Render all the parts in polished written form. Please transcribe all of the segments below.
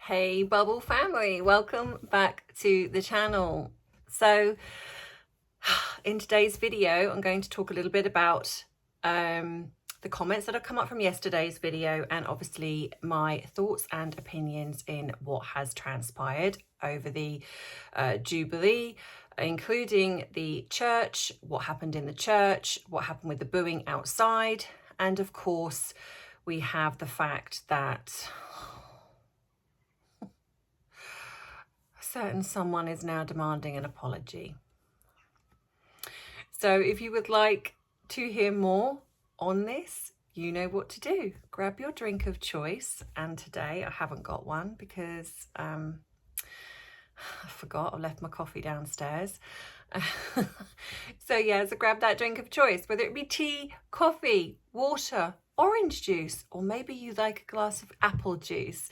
Hey Bubble family, welcome back to the channel. So in today's video, I'm going to talk a little bit about the comments that have come up from yesterday's video and obviously my thoughts and opinions in what has transpired over the Jubilee, including the church, what happened in the church, what happened with the booing outside, and of course we have the fact that certain someone is now demanding an apology. So if you would like to hear more on this, you know what to do. Grab your drink of choice. And today I haven't got one because I forgot, I left my coffee downstairs. So grab that drink of choice, whether it be tea, coffee, water, orange juice, or maybe you like a glass of apple juice,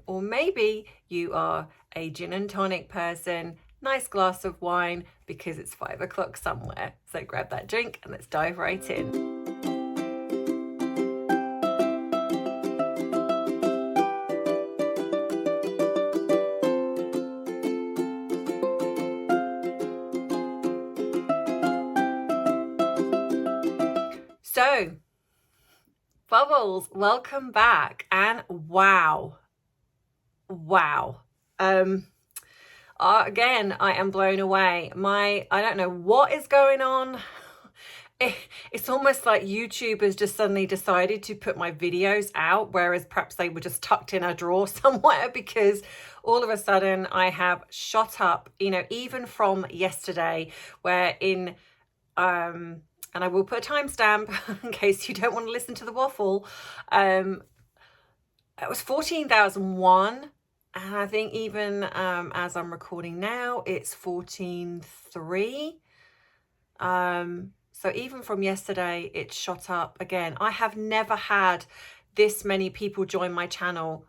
or maybe you are a gin and tonic person, nice glass of wine because it's 5 o'clock somewhere. So grab that drink and let's dive right in. So, Bubbles, welcome back. And wow. Again, I am blown away. I don't know what is going on. It's almost like YouTube has just suddenly decided to put my videos out, whereas perhaps they were just tucked in a drawer somewhere, because all of a sudden I have shot up, even from yesterday, where and I will put a timestamp in case you don't want to listen to the waffle. It was 14,001. And I think even as I'm recording now, it's 14.3. So even from yesterday, it shot up again. I have never had this many people join my channel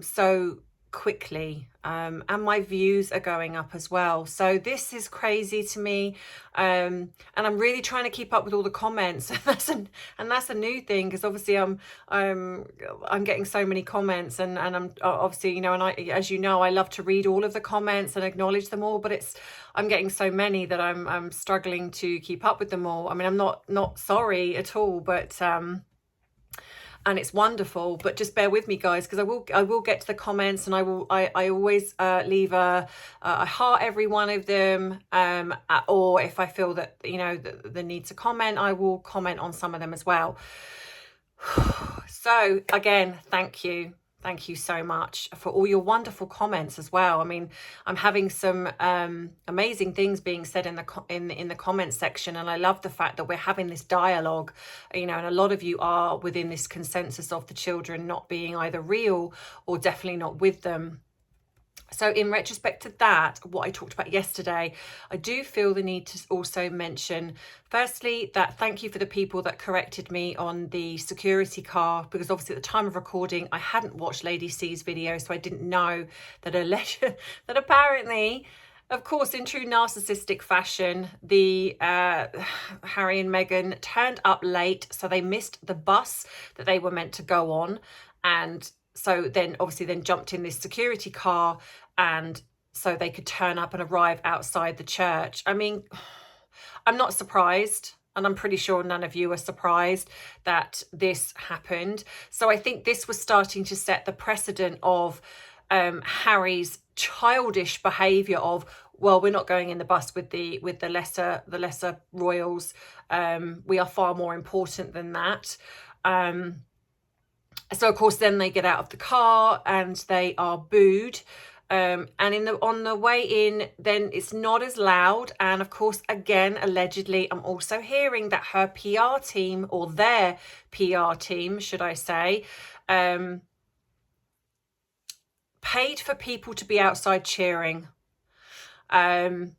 so quickly, and my views are going up as well. So this is crazy to me, and I'm really trying to keep up with all the comments. And that's a new thing, because obviously I'm getting so many comments, and I'm obviously, and as you know, I love to read all of the comments and acknowledge them all, but I'm getting so many that I'm struggling to keep up with them all. I mean, I'm not sorry at all, but and it's wonderful, but just bear with me, guys, because I will get to the comments, and I always leave a heart every one of them, or if I feel that the need to comment, I will comment on some of them as well. So again, thank you so much for all your wonderful comments as well. I mean, I'm having some amazing things being said in the comment section, and I love the fact that we're having this dialogue, and a lot of you are within this consensus of the children not being either real or definitely not with them. So in retrospect to that, what I talked about yesterday, I do feel the need to also mention, firstly, that thank you for the people that corrected me on the security car, because obviously at the time of recording, I hadn't watched Lady C's video, so I didn't know that that apparently, of course, in true narcissistic fashion, the Harry and Meghan turned up late, so they missed the bus that they were meant to go on, and so then obviously jumped in this security car, and so they could turn up and arrive outside the church. I mean, I'm not surprised, and I'm pretty sure none of you are surprised that this happened. So I think this was starting to set the precedent of Harry's childish behaviour of, well, we're not going in the bus with the lesser royals. We are far more important than that. So of course then they get out of the car and they are booed, and on the way in, then it's not as loud, and of course again allegedly I'm also hearing that her PR team, or their PR team should I say, paid for people to be outside cheering, and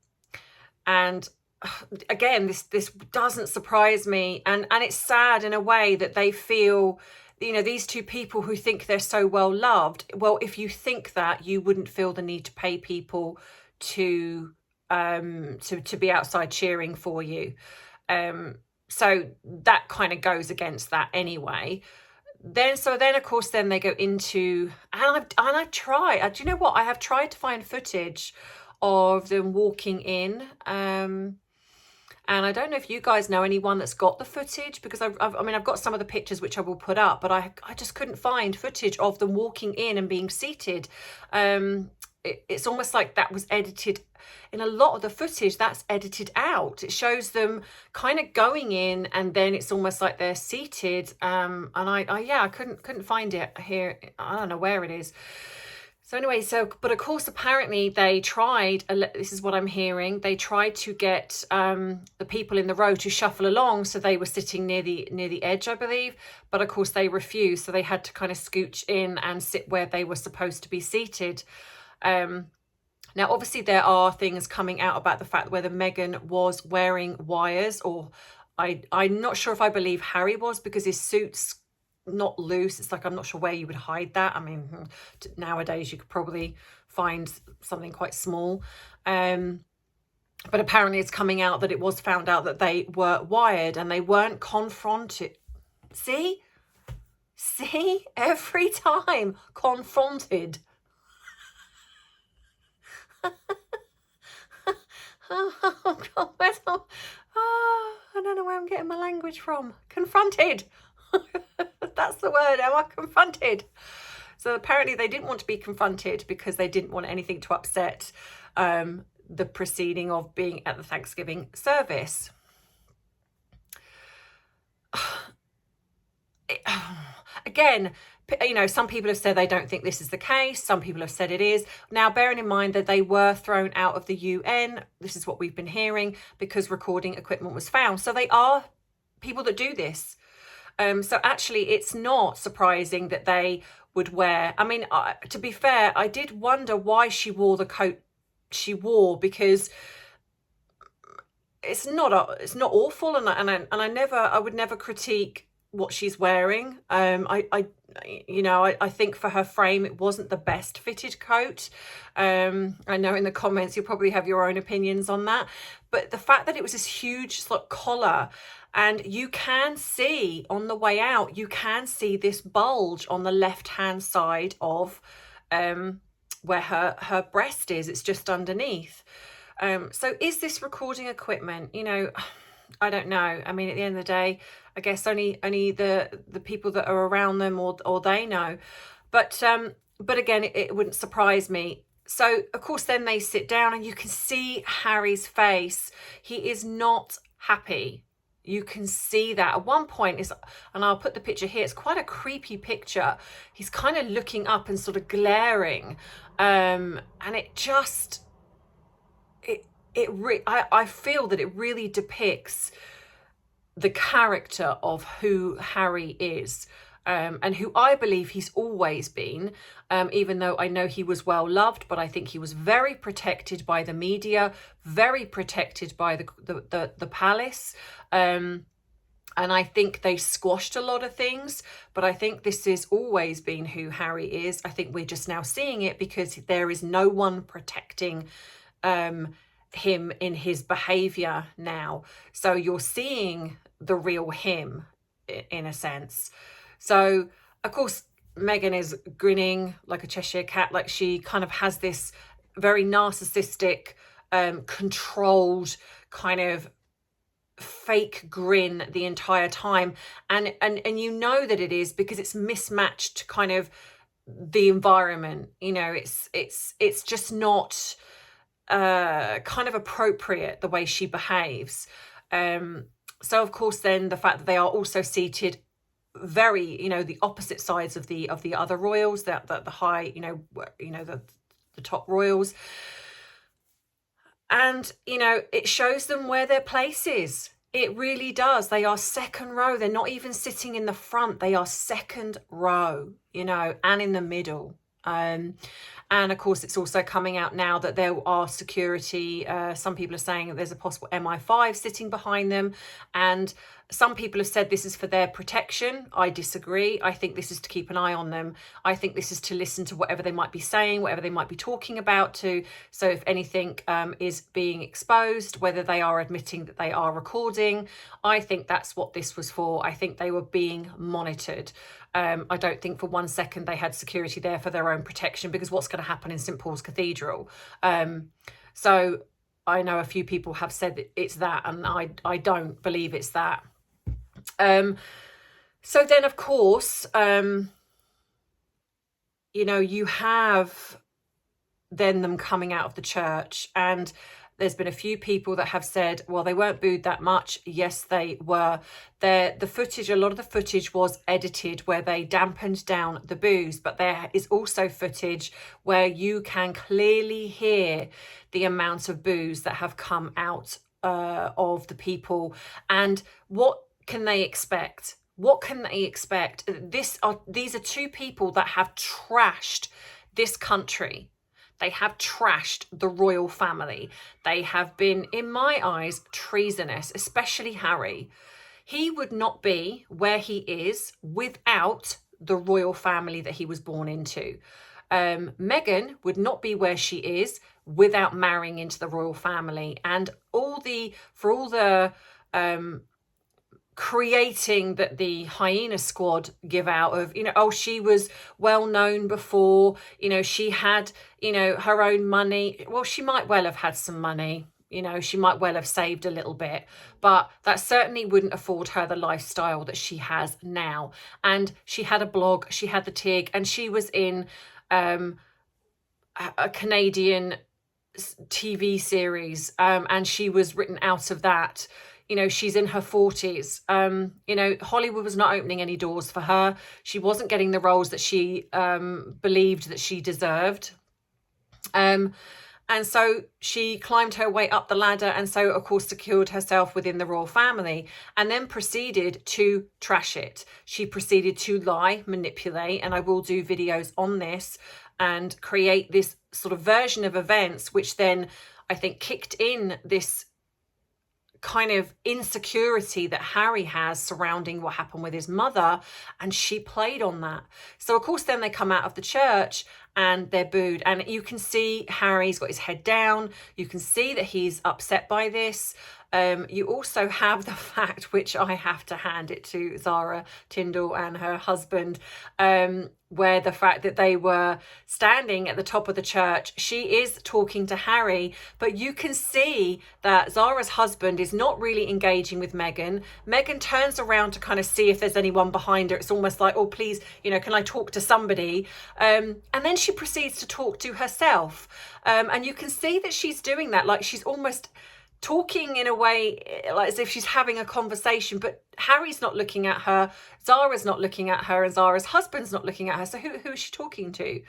again this doesn't surprise me, and it's sad in a way that they feel, these two people who think they're so well loved. Well, if you think that, you wouldn't feel the need to pay people to be outside cheering for you. So that kind of goes against that anyway. then of course then they go into, and I've tried, do you know what, I have tried to find footage of them walking in, and I don't know if you guys know anyone that's got the footage, because I mean, I've got some of the pictures which I will put up, but I just couldn't find footage of them walking in and being seated. It's almost like that was edited. In a lot of the footage, that's edited out. It shows them kind of going in, and then it's almost like they're seated. And I couldn't find it here. I don't know where it is. So anyway, but of course, apparently they tried, this is what I'm hearing, they tried to get the people in the row to shuffle along, so they were sitting near the edge, I believe, but of course they refused, so they had to kind of scooch in and sit where they were supposed to be seated. Now, obviously, there are things coming out about the fact whether Meghan was wearing wires, or I'm not sure if I believe Harry was, because his suit's not loose. It's like, I'm not sure where you would hide that. I mean, nowadays you could probably find something quite small. But apparently it's coming out that it was found out that they were wired and they weren't confronted. See, every time confronted. Oh God, I don't know where I'm getting my language from. Confronted. That's the word. Am I confronted? So apparently they didn't want to be confronted because they didn't want anything to upset the proceeding of being at the Thanksgiving service. Again, you know, some people have said they don't think this is the case. Some people have said it is. Now, bearing in mind that they were thrown out of the UN, this is what we've been hearing, because recording equipment was found. So they are people that do this. So actually, it's not surprising that they would wear. I mean, to be fair, I did wonder why she wore the coat she wore, because it's not awful, and I would never critique what she's wearing. I think for her frame, it wasn't the best fitted coat. I know in the comments you'll probably have your own opinions on that, but the fact that it was this huge sort of collar, and you can see on the way out, you can see this bulge on the left hand side of where her breast is. It's just underneath. So is this recording equipment? You know, I don't know. I mean, at the end of the day, I guess only the people that are around them or they know. But again, it wouldn't surprise me. So of course, then they sit down and you can see Harry's face. He is not happy. You can see that at one point and I'll put the picture here. It's quite a creepy picture. He's kind of looking up and sort of glaring, and it just I feel that it really depicts the character of who Harry is, and who I believe he's always been, even though I know he was well loved, but I think he was very protected by the media, very protected by the palace, and I think they squashed a lot of things, but I think this has always been who Harry is. I think we're just now seeing it because there is no one protecting him in his behaviour now. So you're seeing the real him, in a sense. So of course Meghan is grinning like a Cheshire cat, like she kind of has this very narcissistic, controlled kind of fake grin the entire time, and you know that it is because it's mismatched kind of the environment. You know, it's just not kind of appropriate the way she behaves. So of course then the fact that they are also seated very, you know, the opposite sides of the other royals, that the high, the top royals, and you know, it shows them where their place is. It really does. They are second row. They're not even sitting in the front. They are second row, you know, and in the middle. And of course, it's also coming out now that there are security. Some people are saying that there's a possible MI5 sitting behind them. And Some people have said this is for their protection. I disagree. I think this is to keep an eye on them. I think this is to listen to whatever they might be saying, whatever they might be talking about to. So if anything is being exposed, whether they are admitting that they are recording, I think that's what this was for. I think they were being monitored. I don't think for 1 second they had security there for their own protection, because what's going to happen in St. Paul's Cathedral? So I know a few people have said that it's that, and I don't believe it's that. So then, of course, you have then them coming out of the church, and there's been a few people that have said, well, they weren't booed that much. Yes, they were. The footage, a lot of the footage was edited where they dampened down the boos, but there is also footage where you can clearly hear the amount of boos that have come out of the people. And what can they expect? What can they expect? These are two people that have trashed this country. They have trashed the royal family. They have been, in my eyes, treasonous, especially Harry. He would not be where he is without the royal family that he was born into. Meghan would not be where she is without marrying into the royal family. And for all the creating that the hyena squad give out of, she was well known before, she had, her own money. Well, she might well have had some money, she might well have saved a little bit, but that certainly wouldn't afford her the lifestyle that she has now. And she had a blog, she had the TIG, and she was in a Canadian TV series, and she was written out of that. She's in her 40s. Hollywood was not opening any doors for her. She wasn't getting the roles that she believed that she deserved. And so she climbed her way up the ladder, and so, of course, secured herself within the royal family, and then proceeded to trash it. She proceeded to lie, manipulate, and I will do videos on this, and create this sort of version of events, which then I think kicked in this kind of insecurity that Harry has surrounding what happened with his mother, and she played on that. So of course then they come out of the church and they're booed, and you can see Harry's got his head down. You can see that he's upset by this. You also have the fact, which I have to hand it to Zara Tindall and her husband, where the fact that they were standing at the top of the church, she is talking to Harry, but you can see that Zara's husband is not really engaging with Meghan. Meghan turns around to kind of see if there's anyone behind her. It's almost like, oh, please, can I talk to somebody? And then she proceeds to talk to herself. And you can see that she's doing that, like she's almost talking in a way like as if she's having a conversation, but Harry's not looking at her, Zara's not looking at her, and Zara's husband's not looking at her. So who is she talking to?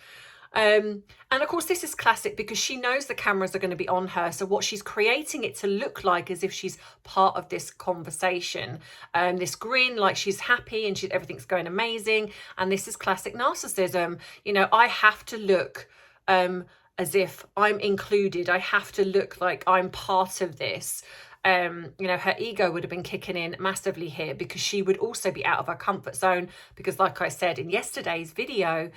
And of course this is classic because she knows the cameras are going to be on her, so what she's creating it to look like as if she's part of this conversation, this grin, like she's happy and everything's going amazing. And this is classic narcissism. I have to look as if I'm included. I have to look like I'm part of this. Her ego would have been kicking in massively here, because she would also be out of her comfort zone, because like I said in yesterday's video,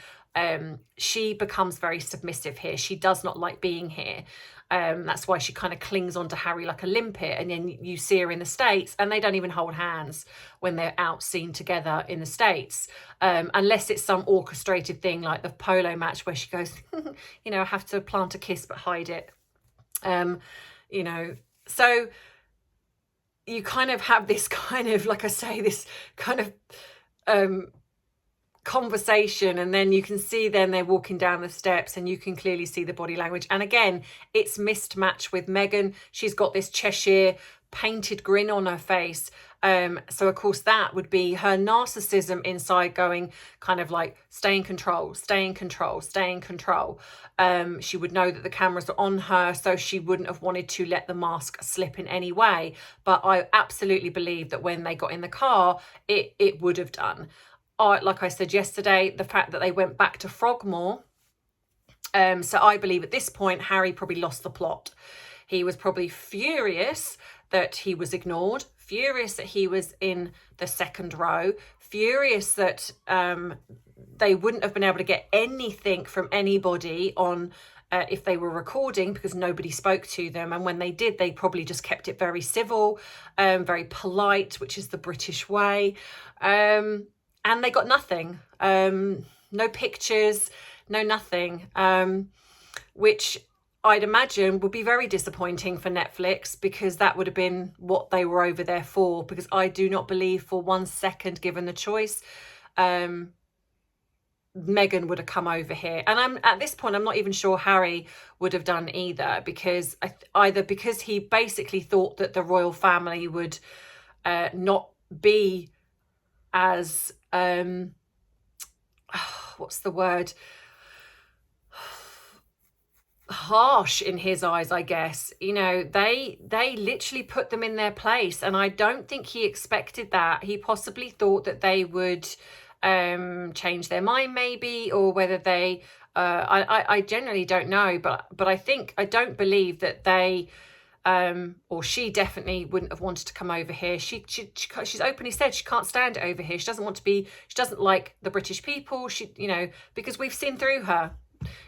she becomes very submissive here. She does not like being here. That's why she kind of clings onto Harry like a limpet. And then you see her in the States and they don't even hold hands when they're out seen together in the States, unless it's some orchestrated thing like the polo match where she goes, I have to plant a kiss but hide it. So you kind of have this kind of, like I say, this kind of conversation, and then you can see then they're walking down the steps and you can clearly see the body language. And again, it's mismatched with Meghan. She's got this Cheshire painted grin on her face. So of course that would be her narcissism inside going kind of like, stay in control, stay in control, stay in control. She would know that the cameras are on her, so she wouldn't have wanted to let the mask slip in any way. But I absolutely believe that when they got in the car, it would have done. Like I said yesterday, the fact that they went back to Frogmore. So I believe at this point, Harry probably lost the plot. He was probably furious that he was ignored, furious that he was in the second row, furious that they wouldn't have been able to get anything from anybody on if they were recording, because nobody spoke to them. And when they did, they probably just kept it very civil, very polite, which is the British way. And they got nothing. No pictures, no nothing, which I'd imagine would be very disappointing for Netflix, because that would have been what they were over there for. Because I do not believe for 1 second, given the choice, Meghan would have come over here. And at this point, I'm not even sure Harry would have done either, because either because he basically thought that the royal family would not be as what's the word, harsh in his eyes, I guess. You know, they literally put them in their place, and I don't think he expected that. He possibly thought that they would change their mind, maybe, or whether they I generally don't know, but I don't believe that they or she definitely wouldn't have wanted to come over here. She's openly said she can't stand it over here. She doesn't want to be, she doesn't like the British people. She, you know, because we've seen through her.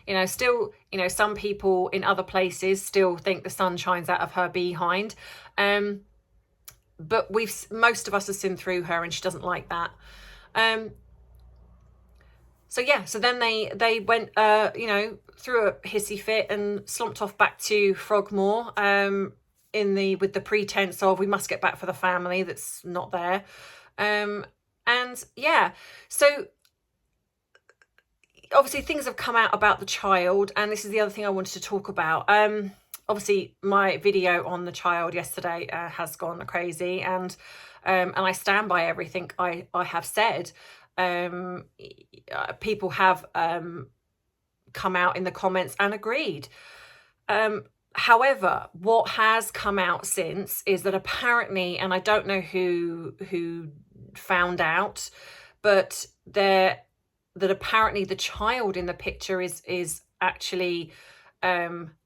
You know, still, you know, some people in other places still think the sun shines out of her behind. But most of us have seen through her, and she doesn't like that. So yeah, so then they went, you know, threw a hissy fit and slumped off back to Frogmore, with the pretense of we must get back for the family that's not there. And yeah, so obviously things have come out about the child, and this is the other thing I wanted to talk about. Obviously my video on the child yesterday has gone crazy, and I stand by everything I have said. People have come out in the comments and agreed. However, what has come out since is that apparently, and I don't know who found out, but that apparently the child in the picture is actually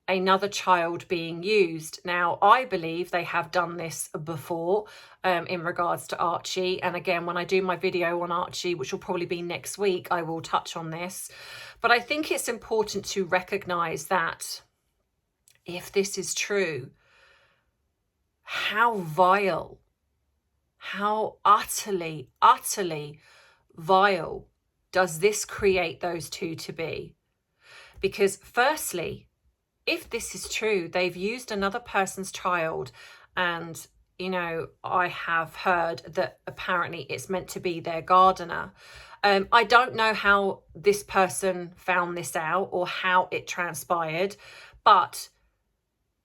another child being used. Now, I believe they have done this before in regards to Archie. And again, when I do my video on Archie, which will probably be next week, I will touch on this. But I think it's important to recognise that if this is true, how vile, how utterly, utterly vile does this create those two to be? Because firstly, if this is true, they've used another person's child, and, you know, I have heard that apparently it's meant to be their gardener. I don't know how this person found this out or how it transpired, but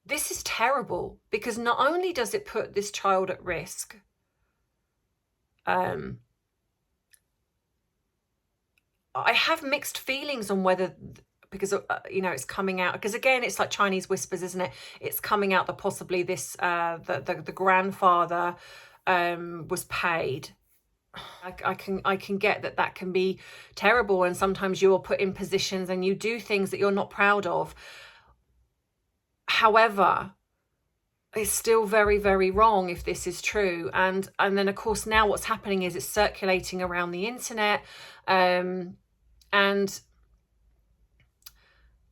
this is terrible, because not only does it put this child at risk, I have mixed feelings on whether, because you know, it's coming out, because again, it's like Chinese whispers, isn't it? It's coming out that possibly this the grandfather was paid. I can get that can be terrible, and sometimes you're put in positions and you do things that you're not proud of. However, it's still very, very wrong if this is true. And then of course now what's happening is it's circulating around the internet, and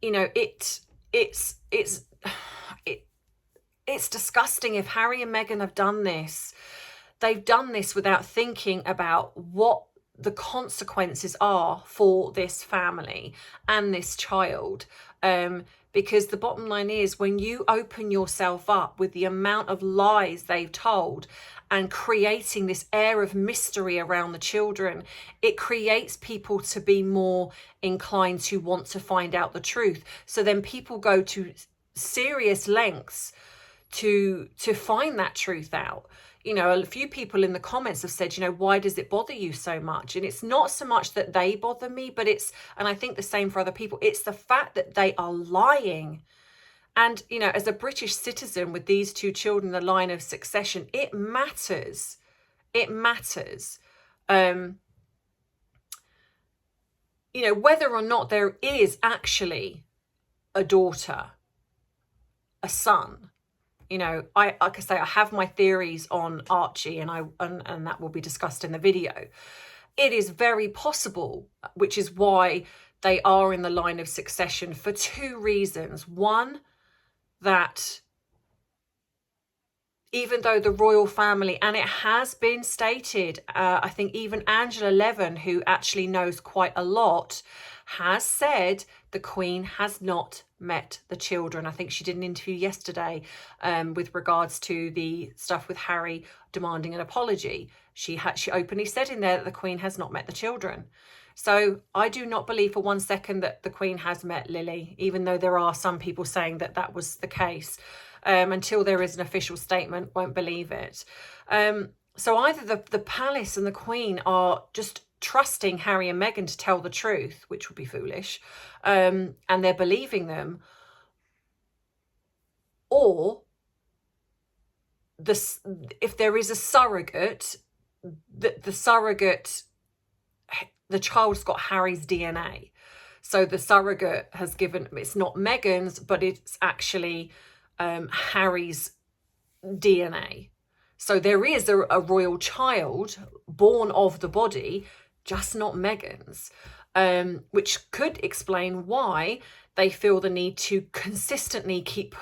you know, it's disgusting. If Harry and Meghan have done this, they've done this without thinking about what the consequences are for this family and this child. Because the bottom line is, when you open yourself up with the amount of lies they've told and creating this air of mystery around the children, it creates people to be more inclined to want to find out the truth. So then people go to serious lengths to find that truth out. You know, a few people in the comments have said, you know, why does it bother you so much? And it's not so much that they bother me, but and I think the same for other people, it's the fact that they are lying. And, you know, as a British citizen with these two children, the line of succession, it matters. It matters. You know, whether or not there is actually a daughter, a son, You know, like I say, I have my theories on Archie, and that will be discussed in the video. It is very possible, which is why they are in the line of succession, for two reasons. One, that even though the royal family, and it has been stated, I think even Angela Levin, who actually knows quite a lot, has said the Queen has not met the children. I think she did an interview yesterday with regards to the stuff with Harry demanding an apology. She openly said in there that the Queen has not met the children. So I do not believe for one second that the Queen has met Lily, even though there are some people saying that that was the case. Until there is an official statement, won't believe it. So either the palace and the Queen are just trusting Harry and Meghan to tell the truth, which would be foolish, and they're believing them, or if there is a surrogate, the surrogate, the child's got Harry's DNA. So the surrogate has given, it's not Meghan's, but it's actually Harry's DNA. So there is a royal child born of the body, just not Meghan's, which could explain why they feel the need to consistently keep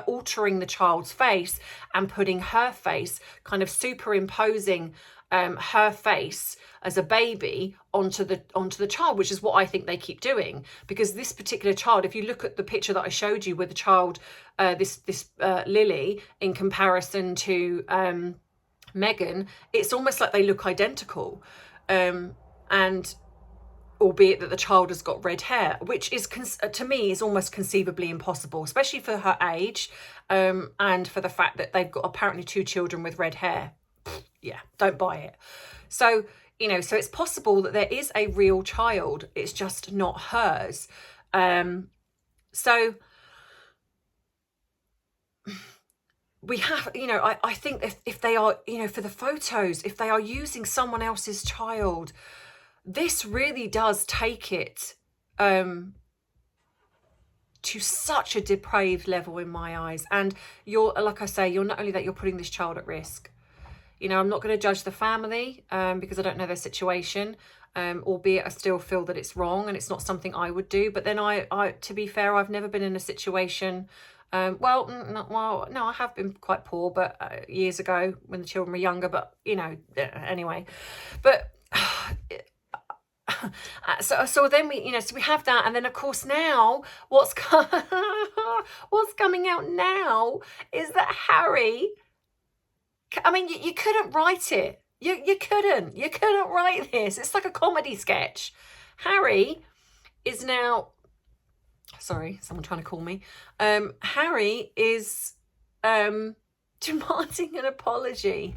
altering the child's face and putting her face, kind of superimposing her face as a baby onto the child, which is what I think they keep doing. Because this particular child, if you look at the picture that I showed you with the child, this Lily, in comparison to Meghan, it's almost like they look identical, and albeit that the child has got red hair, which is to me is almost conceivably impossible, especially for her age, and for the fact that they've got apparently 2 children with red hair. Yeah, don't buy it. So, you know, so it's possible that there is a real child, it's just not hers. So we have, you know, I think if they are, you know, for the photos, if they are using someone else's child, this really does take it to such a depraved level in my eyes. And you're, like I say, you're not only that, you're putting this child at risk. You know, I'm not going to judge the family because I don't know their situation, albeit I still feel that it's wrong and it's not something I would do. But then I to be fair, I've never been in a situation, no, I have been quite poor, but years ago when the children were younger, but, you know, anyway. But so then we, you know, so we have that. And then, of course, now what's coming out now is that Harry... I mean, you couldn't write it. You couldn't write this. It's like a comedy sketch. Harry is now... Sorry, someone trying to call me. Harry is demanding an apology.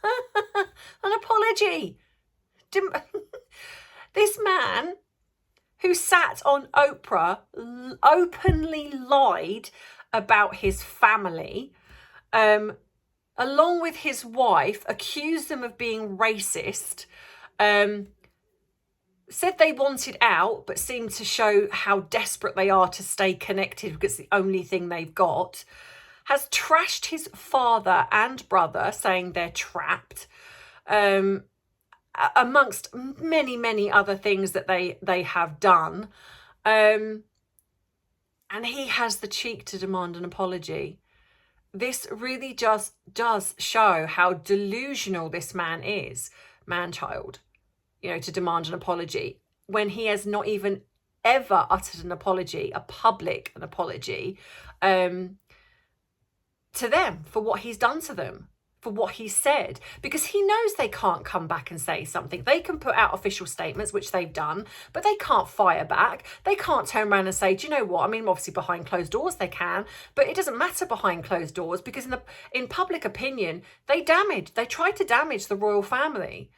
An apology. This man who sat on Oprah openly lied about his family, along with his wife, accused them of being racist, said they wanted out, but seemed to show how desperate they are to stay connected because it's the only thing they've got, has trashed his father and brother, saying they're trapped, amongst many, many other things that they have done. And he has the cheek to demand an apology. This really just does show how delusional this man is, man-child, you know, to demand an apology when he has not even ever uttered an apology, a public apology, to them for what he's done to them, for what he said, because he knows they can't come back and say something. They can put out official statements, which they've done, but they can't fire back. They can't turn around and say, do you know what? I mean, obviously behind closed doors they can, but it doesn't matter behind closed doors, because in public opinion, they tried to damage the royal family,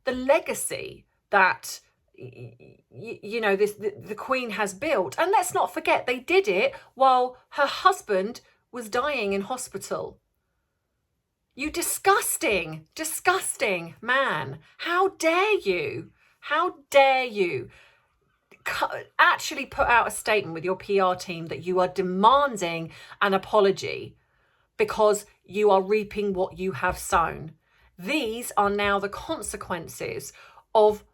the legacy that, you know, the Queen has built. And let's not forget, they did it while her husband was dying in hospital. You disgusting man. How dare you? How dare you actually put out a statement with your PR team that you are demanding an apology because you are reaping what you have sown. These are now the consequences of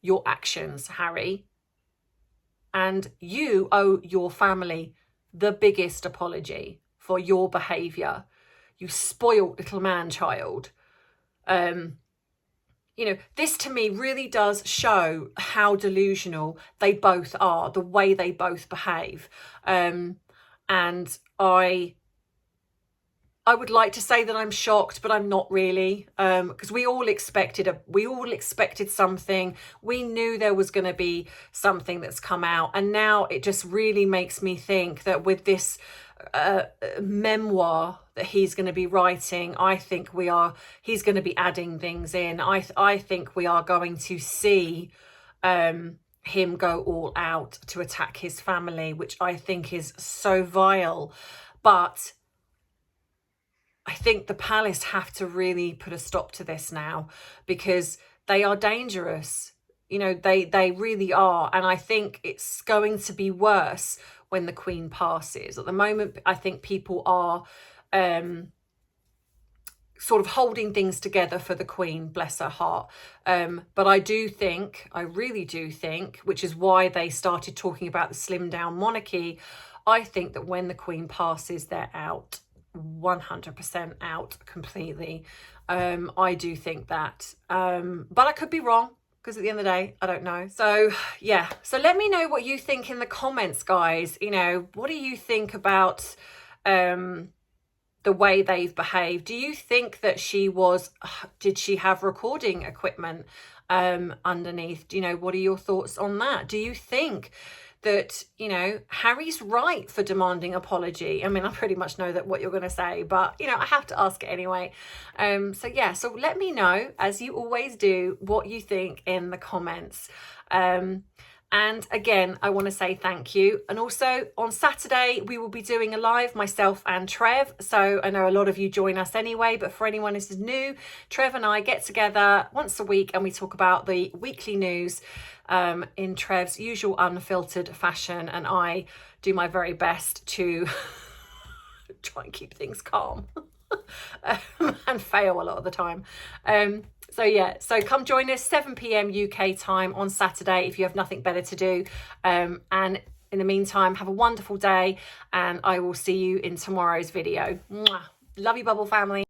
your actions, Harry. And you owe your family the biggest apology for your behaviour. You spoilt little man-child. You know, this to me really does show how delusional they both are, the way they both behave. And I would like to say that I'm shocked, but I'm not really, because we all expected something. We knew there was going to be something that's come out, and now it just really makes me think that with this memoir that he's going to be writing, I think he's going to be adding things in. I think we are going to see him go all out to attack his family, which I think is so vile. But I think the palace have to really put a stop to this now, because they are dangerous. You know, they really are. And I think it's going to be worse when the Queen passes. At the moment, I think people are sort of holding things together for the Queen, bless her heart. But I really do think, which is why they started talking about the slimmed down monarchy, I think that when the Queen passes, they're out. 100% out completely. I do think that. But I could be wrong, because at the end of the day, I don't know. So yeah, so let me know what you think in the comments, guys. You know, what do you think about the way they've behaved? Do you think that did she have recording equipment underneath? Do you know, what are your thoughts on that? Do you think that, you know, Harry's right for demanding apology? I mean, I pretty much know that what you're going to say, but, you know, I have to ask it anyway. So yeah, so let me know, as you always do, what you think in the comments. And again, I want to say thank you. And also on Saturday, we will be doing a live, myself and Trev. So I know a lot of you join us anyway, but for anyone who is new, Trev and I get together once a week and we talk about the weekly news in Trev's usual unfiltered fashion. And I do my very best to try and keep things calm and fail a lot of the time. So yeah, so come join us 7 p.m. UK time on Saturday if you have nothing better to do. And in the meantime, have a wonderful day, and I will see you in tomorrow's video. Mwah. Love you, Bubble family.